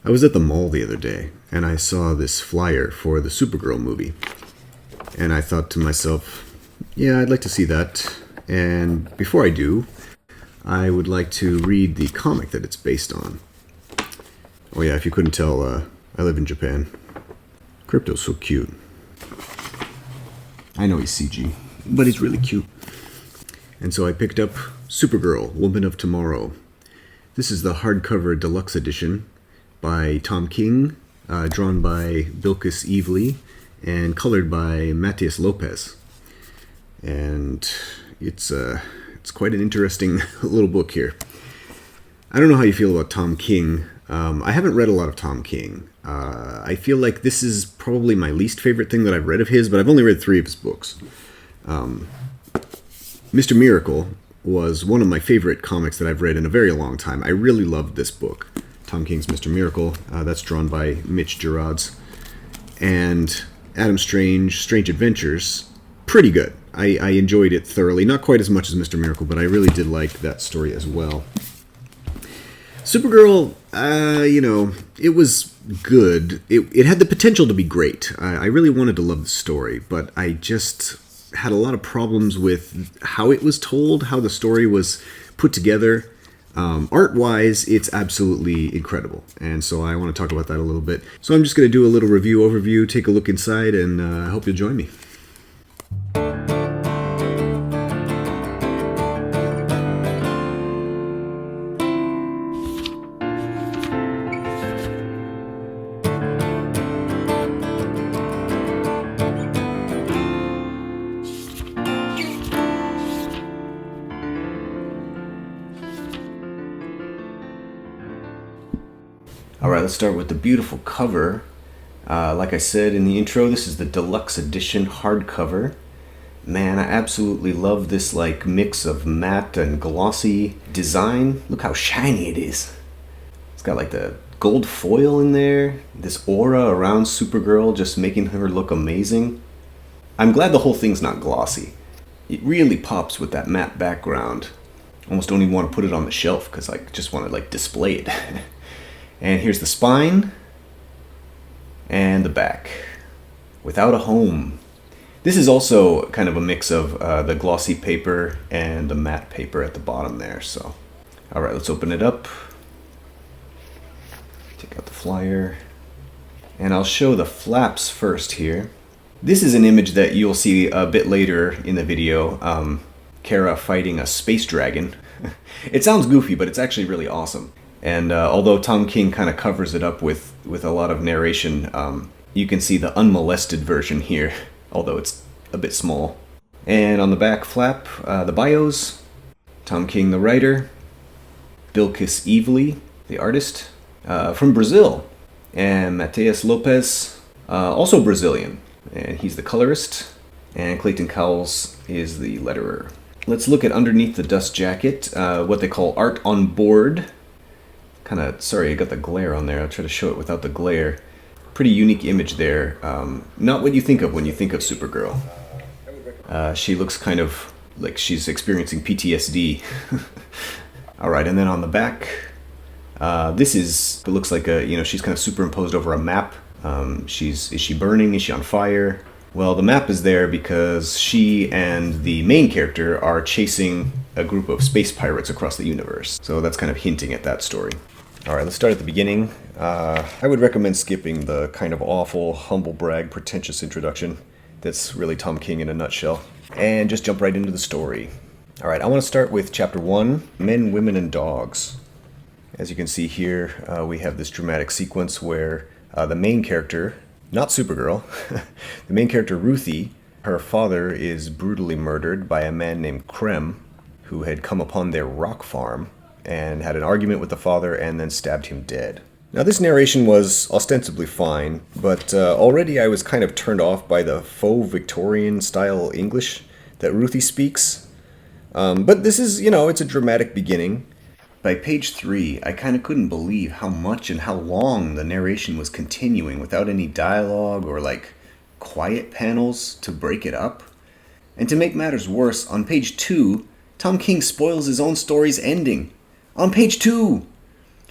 I was at the mall the other day, and I saw this flyer for the Supergirl movie. And I thought to myself, yeah, I'd like to see that. And before I do, I would like to read the comic that it's based on. Oh yeah, if you couldn't tell, I live in Japan. Krypto's so cute. I know he's CG, but he's really cute. And so I picked up Supergirl, Woman of Tomorrow. This is the hardcover deluxe edition by Tom King, drawn by Bilquis Evely, and colored by Matheus Lopes. And it's quite an interesting little book here. I don't know how you feel about Tom King. I haven't read a lot of Tom King. I feel like this is probably my least favorite thing that I've read of his, but I've only read 3 of his books. Mr. Miracle was one of my favorite comics that I've read in a very long time. I really loved this book. Tom King's Mr. Miracle. That's drawn by Mitch Gerads. And Adam Strange, Strange Adventures, pretty good. I enjoyed it thoroughly. Not quite as much as Mr. Miracle, but I really did like that story as well. Supergirl, it was good. It had the potential to be great. I really wanted to love the story, but I just had a lot of problems with how it was told, how the story was put together. Art-wise, it's absolutely incredible, and so I want to talk about that a little bit. So I'm just going to do a little review overview, take a look inside, and I hope you'll join me. Alright, let's start with the beautiful cover. Like I said in the intro, this is the Deluxe Edition hardcover. Man, I absolutely love this mix of matte and glossy design. Look how shiny it is. It's got the gold foil in there, this aura around Supergirl just making her look amazing. I'm glad the whole thing's not glossy. It really pops with that matte background. Almost don't even want to put it on the shelf because I just want to display it. And here's the spine and the back. Without a home. This is also kind of a mix of the glossy paper and the matte paper at the bottom there. So, all right, let's open it up. Take out the flyer. And I'll show the flaps first here. This is an image that you'll see a bit later in the video. Kara fighting a space dragon. It sounds goofy, but it's actually really awesome. And although Tom King kind of covers it up with a lot of narration, you can see the unmolested version here, although it's a bit small. And on the back flap, the bios, Tom King the writer, Bilquis Evely, the artist, from Brazil, and Matheus Lopes, also Brazilian, and he's the colorist, and Clayton Cowles is the letterer. Let's look at underneath the dust jacket, what they call art on board. Sorry, I got the glare on there. I'll try to show it without the glare. Pretty unique image there. Not what you think of when you think of Supergirl. She looks kind of like she's experiencing PTSD. Alright, and then on the back, it looks like she's kind of superimposed over a map. Is she burning? Is she on fire? Well, the map is there because she and the main character are chasing a group of space pirates across the universe. So that's kind of hinting at that story. Alright, let's start at the beginning. I would recommend skipping the kind of awful, humble brag, pretentious introduction. That's really Tom King in a nutshell. And just jump right into the story. Alright, I want to start with Chapter 1, Men, Women, and Dogs. As you can see here, we have this dramatic sequence where the main character, not Supergirl, the main character Ruthye, her father is brutally murdered by a man named Krem, who had come upon their rock farm and had an argument with the father and then stabbed him dead. Now this narration was ostensibly fine, but already I was kind of turned off by the faux Victorian style English that Ruthye speaks. But this is, it's a dramatic beginning. By page 3, I kind of couldn't believe how much and how long the narration was continuing without any dialogue or quiet panels to break it up. And to make matters worse, on page 2, Tom King spoils his own story's ending. On page 2!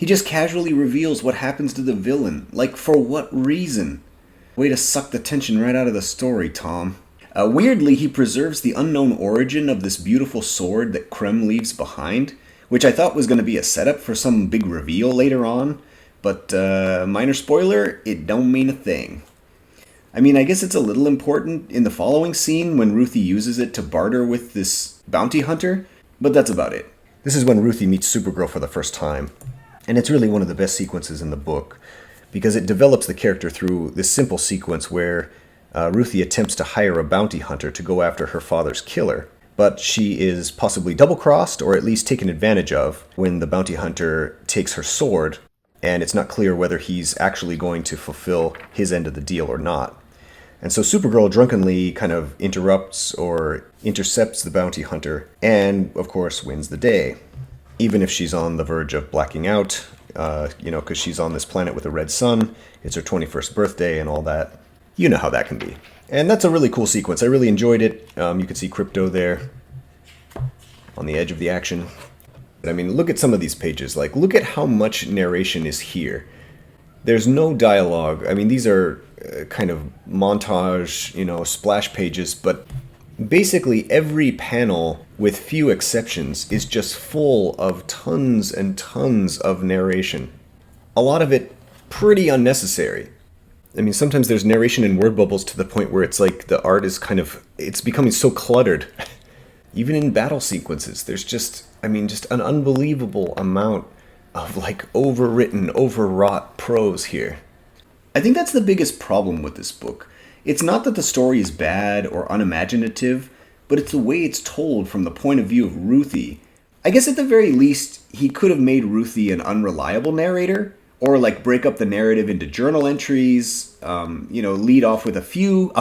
He just casually reveals what happens to the villain. Like, for what reason? Way to suck the tension right out of the story, Tom. Weirdly, he preserves the unknown origin of this beautiful sword that Krem leaves behind, which I thought was going to be a setup for some big reveal later on, but minor spoiler, it don't mean a thing. I mean, I guess it's a little important in the following scene when Ruthye uses it to barter with this bounty hunter, but that's about it. This is when Ruthye meets Supergirl for the first time, and it's really one of the best sequences in the book, because it develops the character through this simple sequence where Ruthye attempts to hire a bounty hunter to go after her father's killer, but she is possibly double-crossed or at least taken advantage of when the bounty hunter takes her sword, and it's not clear whether he's actually going to fulfill his end of the deal or not. And so Supergirl drunkenly kind of interrupts or intercepts the bounty hunter and, of course, wins the day. Even if she's on the verge of blacking out, because she's on this planet with a red sun, it's her 21st birthday and all that. You know how that can be. And that's a really cool sequence. I really enjoyed it. You can see Krypto there on the edge of the action. I mean, look at some of these pages. Like, look at how much narration is here. There's no dialogue. I mean, these are kind of montage, splash pages, but basically every panel, with few exceptions, is just full of tons and tons of narration. A lot of it pretty unnecessary. I mean, sometimes there's narration in word bubbles to the point where it's like the art is it's becoming so cluttered. Even in battle sequences, there's just an unbelievable amount of overwritten, overwrought prose here. I think that's the biggest problem with this book. It's not that the story is bad or unimaginative, but it's the way it's told from the point of view of Ruthye. I guess at the very least, he could have made Ruthye an unreliable narrator, or break up the narrative into journal entries, lead off with a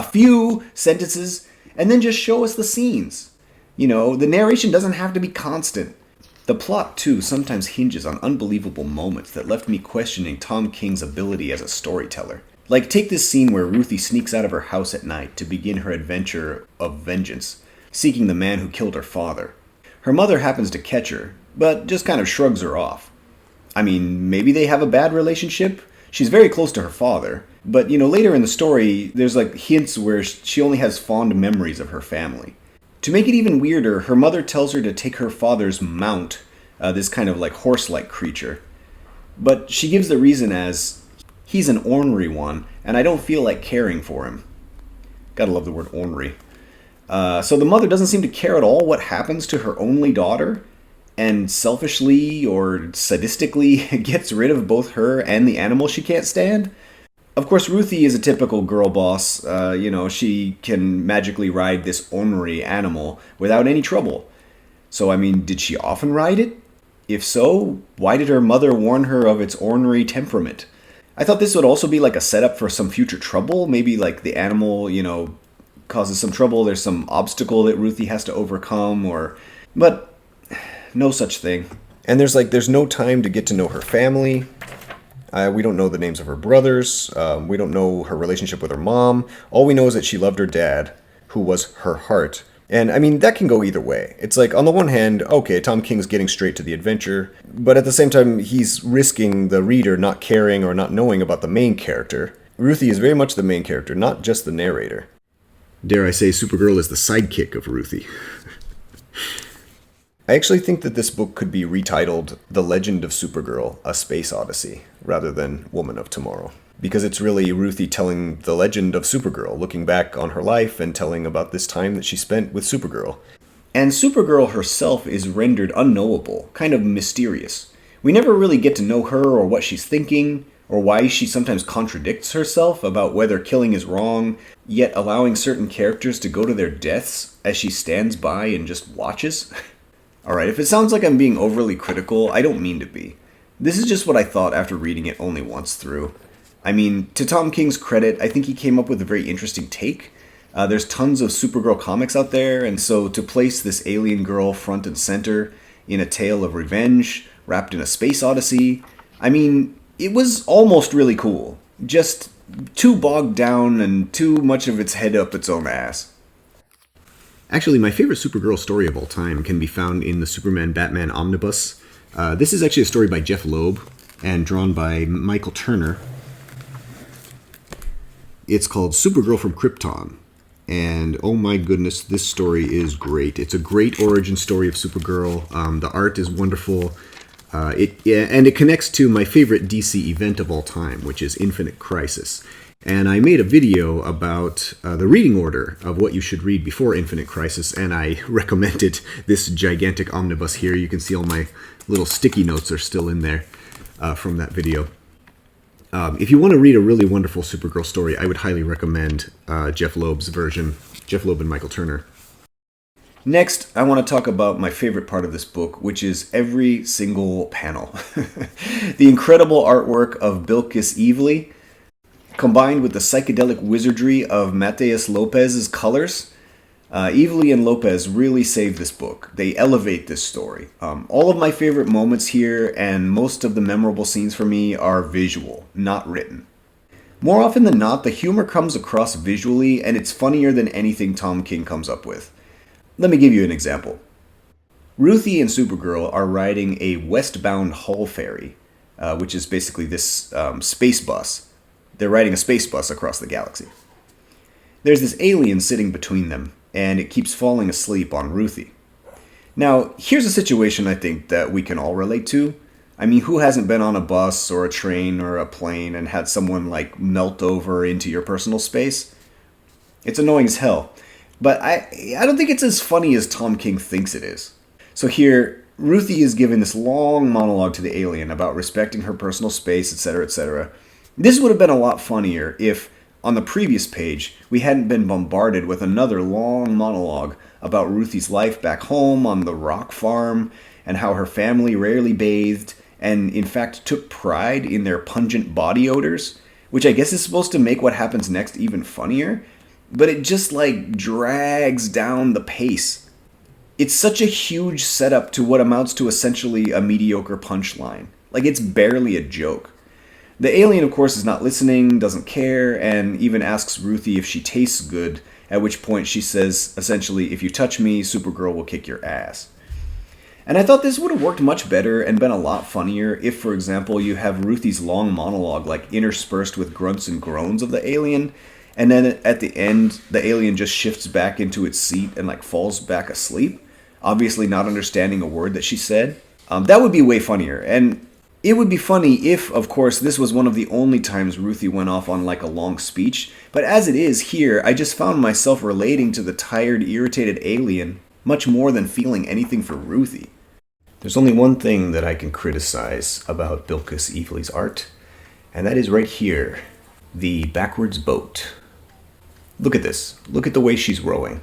few sentences, and then just show us the scenes. The narration doesn't have to be constant. The plot, too, sometimes hinges on unbelievable moments that left me questioning Tom King's ability as a storyteller. Take this scene where Ruthye sneaks out of her house at night to begin her adventure of vengeance, seeking the man who killed her father. Her mother happens to catch her, but just kind of shrugs her off. I mean, maybe they have a bad relationship. She's very close to her father, but later in the story, there's hints where she only has fond memories of her family. To make it even weirder, her mother tells her to take her father's mount, this kind of horse-like creature. But she gives the reason as, he's an ornery one, and I don't feel like caring for him. Gotta love the word ornery. So the mother doesn't seem to care at all what happens to her only daughter, and selfishly or sadistically gets rid of both her and the animal she can't stand. Of course, Ruthye is a typical girl boss. She can magically ride this ornery animal without any trouble. So, did she often ride it? If so, why did her mother warn her of its ornery temperament? I thought this would also be a setup for some future trouble. Maybe the animal, causes some trouble. There's some obstacle that Ruthye has to overcome, but no such thing. And there's no time to get to know her family. We don't know the names of her brothers. We don't know her relationship with her mom. All we know is that she loved her dad, who was her heart. And that can go either way. It's on the one hand, okay, Tom King's getting straight to the adventure, but at the same time, he's risking the reader not caring or not knowing about the main character. Ruthye is very much the main character, not just the narrator. Dare I say, Supergirl is the sidekick of Ruthye. I actually think that this book could be retitled The Legend of Supergirl, A Space Odyssey, rather than Woman of Tomorrow. Because it's really Ruthye telling the legend of Supergirl, looking back on her life and telling about this time that she spent with Supergirl. And Supergirl herself is rendered unknowable, kind of mysterious. We never really get to know her or what she's thinking, or why she sometimes contradicts herself about whether killing is wrong, yet allowing certain characters to go to their deaths as she stands by and just watches. Alright, if it sounds like I'm being overly critical, I don't mean to be. This is just what I thought after reading it only once through. To Tom King's credit, I think he came up with a very interesting take. There's tons of Supergirl comics out there, and so to place this alien girl front and center in a tale of revenge, wrapped in a space odyssey, it was almost really cool. Just too bogged down and too much of its head up its own ass. Actually, my favorite Supergirl story of all time can be found in the Superman-Batman Omnibus. This is actually a story by Jeph Loeb. and drawn by Michael Turner. It's called Supergirl from Krypton. And oh my goodness, this story is great. It's a great origin story of Supergirl. The art is wonderful. And it connects to my favorite DC event of all time, which is Infinite Crisis. And I made a video about the reading order of what you should read before Infinite Crisis, and I recommended this gigantic omnibus here. You can see all my little sticky notes are still in there from that video. If you want to read a really wonderful Supergirl story, I would highly recommend Jeph Loeb's version, Jeph Loeb and Michael Turner. Next, I want to talk about my favorite part of this book, which is every single panel. The incredible artwork of Bilquis Evely, combined with the psychedelic wizardry of Matheus Lopes' colors. Evely and Lopes really save this book. They elevate this story. All of my favorite moments here and most of the memorable scenes for me are visual, not written. More often than not, the humor comes across visually, and it's funnier than anything Tom King comes up with. Let me give you an example. Ruthye and Supergirl are riding a Westbound Haulferry, which is basically this space bus. They're riding a space bus across the galaxy. There's this alien sitting between them, and it keeps falling asleep on Ruthye. Now, here's a situation I think that we can all relate to. I mean, who hasn't been on a bus or a train or a plane and had someone like melt over into your personal space? It's annoying as hell. But I don't think it's as funny as Tom King thinks it is. So here, Ruthye is giving this long monologue to the alien about respecting her personal space, etc., etc. This would have been a lot funnier if, on the previous page, we hadn't been bombarded with another long monologue about Ruthie's life back home on the rock farm and how her family rarely bathed and, in fact, took pride in their pungent body odors, which I guess is supposed to make what happens next even funnier. But it just, like, drags down the pace. It's such a huge setup to what amounts to essentially a mediocre punchline. Like, it's barely a joke. The alien, of course, is not listening, doesn't care, and even asks Ruthye if she tastes good, at which point she says, essentially, if you touch me, Supergirl will kick your ass. And I thought this would have worked much better and been a lot funnier if, for example, you have Ruthie's long monologue, like, interspersed with grunts and groans of the alien, and then at the end, the alien just shifts back into its seat and like falls back asleep, obviously not understanding a word that she said. That would be way funnier. And it would be funny if, of course, this was one of the only times Ruthye went off on like a long speech. But as it is here, I just found myself relating to the tired, irritated alien much more than feeling anything for Ruthye. There's only one thing that I can criticize about Bilquis Evely's art, and that is right here, the backwards boat. Look at this. Look at the way she's rowing.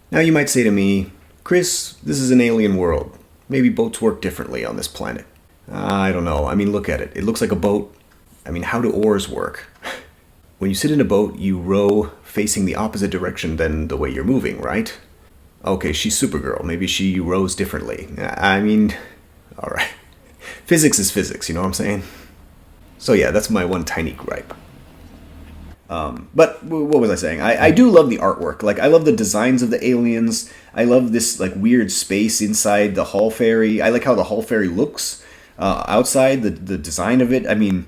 Now you might say to me, Chris, this is an alien world. Maybe boats work differently on this planet. I don't know. I mean, look at it. It looks like a boat. I mean, how do oars work? When you sit in a boat, you row facing the opposite direction than the way you're moving, right? Okay, she's Supergirl. Maybe she rows differently. I mean, all right. Physics is physics, you know what I'm saying? So yeah, that's my one tiny gripe. But what was I saying? I do love the artwork. Like, I love the designs of the aliens. I love this like weird space inside the Haulferry. I like how the Haulferry looks outside, the design of it. I mean,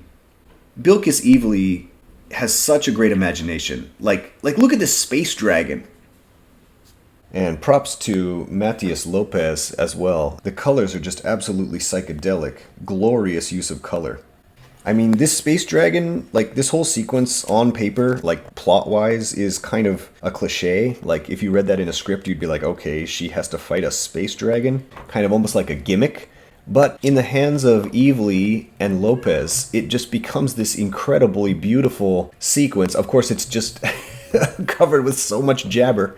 Bilquis Evely has such a great imagination. Like look at this space dragon. And props to Matheus Lopes as well. The colors are just absolutely psychedelic. Glorious use of color. I mean, this space dragon, like, this whole sequence on paper, like, plot-wise, is kind of a cliche. Like, if you read that in a script, you'd be like, okay, she has to fight a space dragon. Kind of almost like a gimmick. But in the hands of Evely and Lopes, it just becomes this incredibly beautiful sequence. Of course, it's just covered with so much jabber.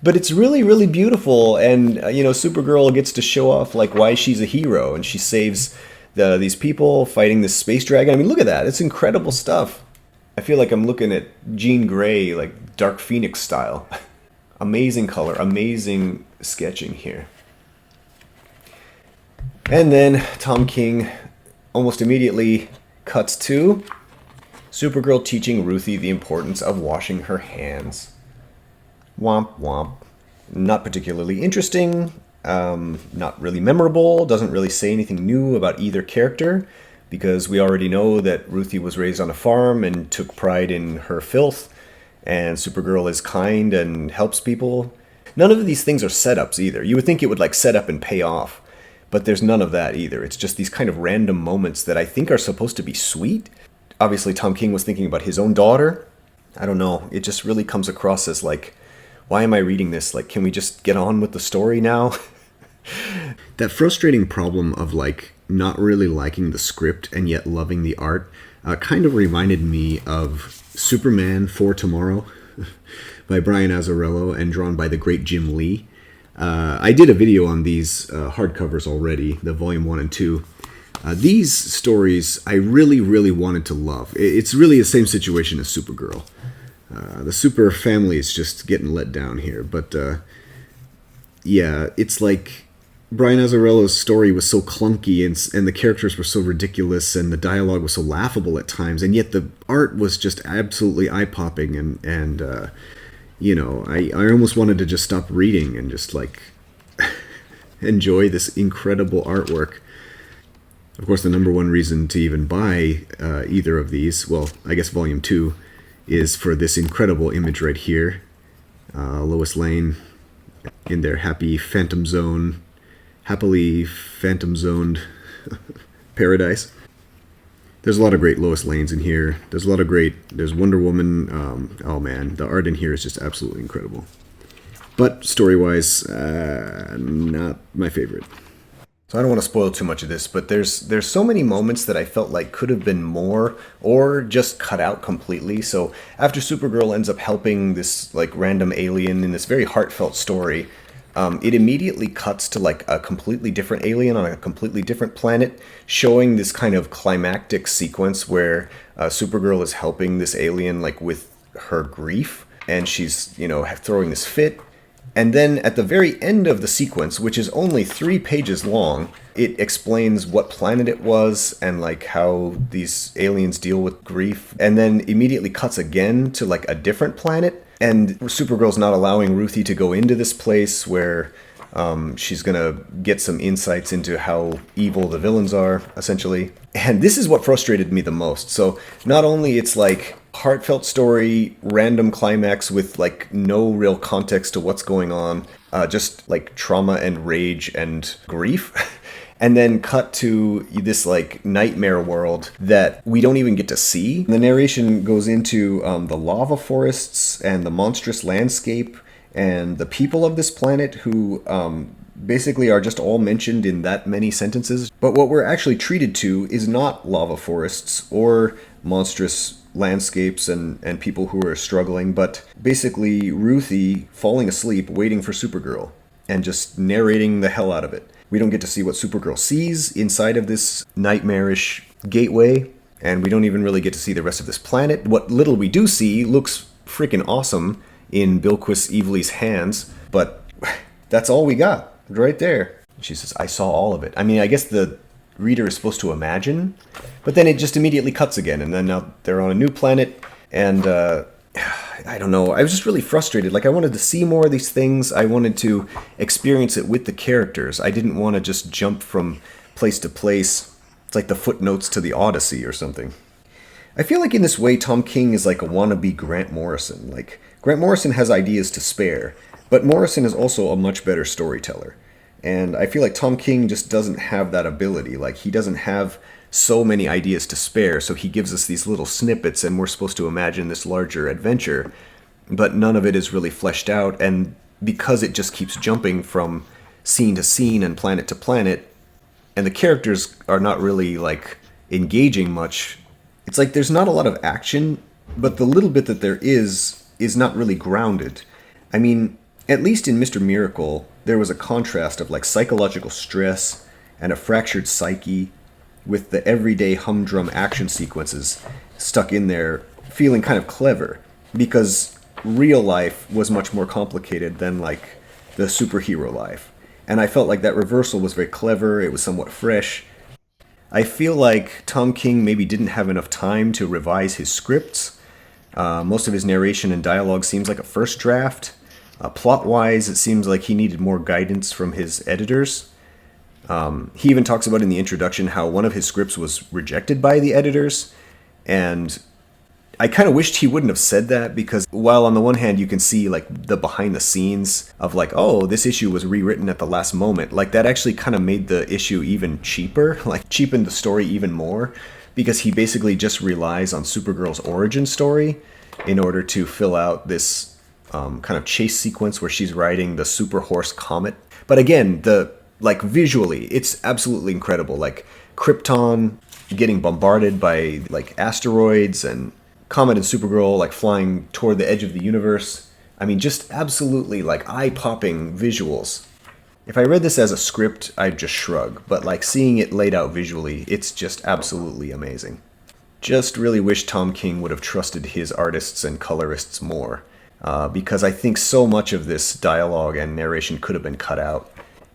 But it's really, really beautiful. And, you know, Supergirl gets to show off, like, why she's a hero. And she saves these people fighting this space dragon. I mean, look at that. It's incredible stuff. I feel like I'm looking at Jean Grey, like Dark Phoenix style. Amazing color, amazing sketching here. And then Tom King almost immediately cuts to Supergirl teaching Ruthye the importance of washing her hands. Womp womp. Not particularly interesting. Not really memorable, doesn't really say anything new about either character, because we already know that Ruthye was raised on a farm and took pride in her filth, and Supergirl is kind and helps people. None of these things are setups either. You would think it would like set up and pay off, but there's none of that either. It's just these kind of random moments that I think are supposed to be sweet. Obviously, Tom King was thinking about his own daughter. I don't know. It just really comes across as like, why am I reading this? Like, can we just get on with the story now? That frustrating problem of like not really liking the script and yet loving the art kind of reminded me of Superman for Tomorrow by Brian Azzarello and drawn by the great Jim Lee. I did a video on these hardcovers already, the volume 1 and 2. These stories I really, really wanted to love. It's really the same situation as Supergirl. The Super family is just getting let down here. But yeah, it's like Brian Azzarello's story was so clunky and the characters were so ridiculous and the dialogue was so laughable at times, and yet the art was just absolutely eye-popping and you know, I almost wanted to just stop reading and just like enjoy this incredible artwork. Of course, the number one reason to even buy either of these, well, I guess volume 2, is for this incredible image right here. Lois Lane in their happily phantom zoned paradise. There's a lot of great Lois Lanes in here. There's Wonder Woman. Oh man, the art in here is just absolutely incredible. But story-wise, not my favorite. So I don't want to spoil too much of this, but there's so many moments that I felt like could have been more or just cut out completely. So after Supergirl ends up helping this like random alien in this very heartfelt story, it immediately cuts to like a completely different alien on a completely different planet, showing this kind of climactic sequence where Supergirl is helping this alien like with her grief, and she's, you know, throwing this fit. And then at the very end of the sequence, which is only 3 pages long, it explains what planet it was and like how these aliens deal with grief. And then immediately cuts again to like a different planet. And Supergirl's not allowing Ruthye to go into this place where she's going to get some insights into how evil the villains are, essentially. And this is what frustrated me the most. So not only it's like heartfelt story, random climax with like no real context to what's going on, just like trauma and rage and grief. And then cut to this like nightmare world that we don't even get to see. The narration goes into the lava forests and the monstrous landscape and the people of this planet who basically are just all mentioned in that many sentences. But what we're actually treated to is not lava forests or monstrous landscapes and people who are struggling, but basically Ruthye falling asleep waiting for Supergirl and just narrating the hell out of it. We don't get to see what Supergirl sees inside of this nightmarish gateway, and we don't even really get to see the rest of this planet. What little we do see looks freaking awesome in Bilquis Evely's hands, but that's all we got right there. She says, I saw all of it. I mean, I guess the reader is supposed to imagine, but then it just immediately cuts again, and then now they're on a new planet, and I don't know. I was just really frustrated. Like, I wanted to see more of these things. I wanted to experience it with the characters. I didn't want to just jump from place to place. It's like the footnotes to the Odyssey or something. I feel like in this way, Tom King is like a wannabe Grant Morrison. Like, Grant Morrison has ideas to spare, but Morrison is also a much better storyteller. And I feel like Tom King just doesn't have that ability. Like, he doesn't have so many ideas to spare, so he gives us these little snippets and we're supposed to imagine this larger adventure, but none of it is really fleshed out, and because it just keeps jumping from scene to scene and planet to planet, and the characters are not really like engaging much, it's like there's not a lot of action, but the little bit that there is not really grounded. I mean, at least in Mr. Miracle, there was a contrast of like psychological stress and a fractured psyche, with the everyday humdrum action sequences stuck in there feeling kind of clever, because real life was much more complicated than like the superhero life. And I felt like that reversal was very clever, it was somewhat fresh. I feel like Tom King maybe didn't have enough time to revise his scripts. Most of his narration and dialogue seems like a first draft. Plot-wise, it seems like he needed more guidance from his editors. He even talks about in the introduction how one of his scripts was rejected by the editors, and I kind of wished he wouldn't have said that, because while on the one hand you can see like the behind the scenes of like, oh, this issue was rewritten at the last moment, like that actually kind of made the issue even cheaper, like cheapened the story even more, because he basically just relies on Supergirl's origin story in order to fill out this kind of chase sequence where she's riding the Super Horse Comet. But again, like visually, it's absolutely incredible. Like Krypton getting bombarded by like asteroids, and Comet and Supergirl like flying toward the edge of the universe. I mean, just absolutely like eye-popping visuals. If I read this as a script, I'd just shrug, but like seeing it laid out visually, it's just absolutely amazing. Just really wish Tom King would have trusted his artists and colorists more, because I think so much of this dialogue and narration could have been cut out,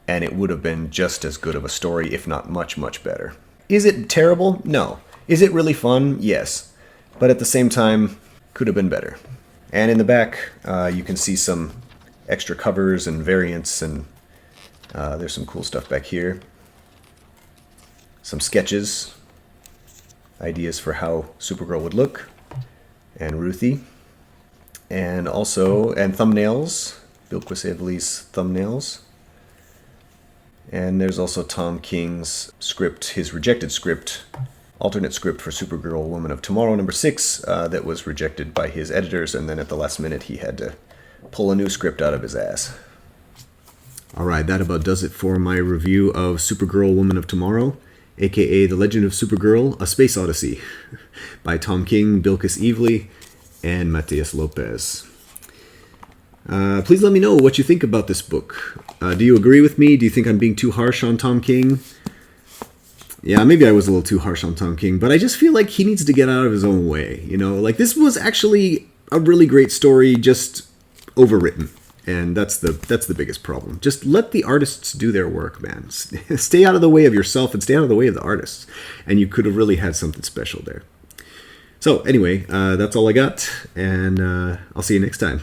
and it would have been just as good of a story, if not much, much better. Is it terrible? No. Is it really fun? Yes. But at the same time, could have been better. And in the back, you can see some extra covers and variants, and there's some cool stuff back here. Some sketches, ideas for how Supergirl would look, and Ruthye, and thumbnails, Bilquis Evely's thumbnails. And there's also Tom King's script, his rejected script, alternate script for Supergirl Woman of Tomorrow #6 that was rejected by his editors, and then at the last minute he had to pull a new script out of his ass. Alright, that about does it for my review of Supergirl Woman of Tomorrow, aka The Legend of Supergirl, A Space Odyssey, by Tom King, Bilquis Evely, and Matheus Lopes. Please let me know what you think about this book. Do you agree with me? Do you think I'm being too harsh on Tom King? Yeah, maybe I was a little too harsh on Tom King, but I just feel like he needs to get out of his own way. You know, like this was actually a really great story, just overwritten. And that's the biggest problem. Just let the artists do their work, man. Stay out of the way of yourself and stay out of the way of the artists. And you could have really had something special there. So anyway, that's all I got, and I'll see you next time.